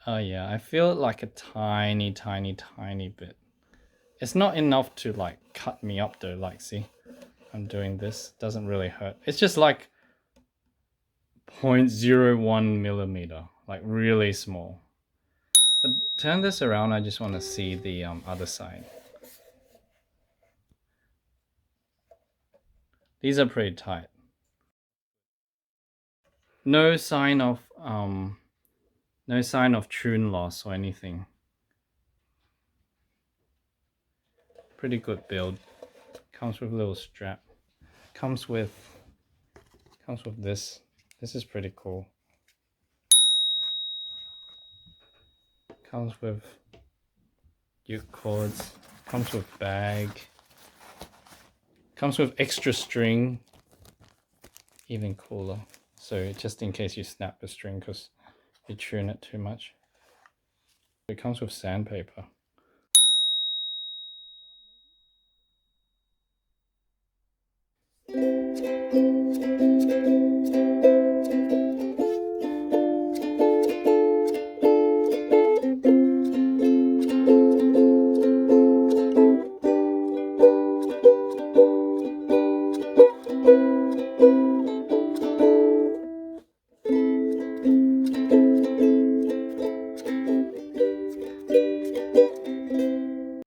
Oh yeah, I feel like a tiny bit. It's not enough to like cut me up though, like see, I'm doing this, doesn't really hurt. It's just like 0.01 millimeter, like really small. But turn this around, I just want to see the other side. These are pretty tight. No sign of tune loss or anything. Pretty good build. Comes with a little strap. Comes with this. This is pretty cool. Comes with uke cords. Comes with bag. Comes with extra string. Even cooler. So just in case you snap the string because you tune it too much. It comes with sandpaper.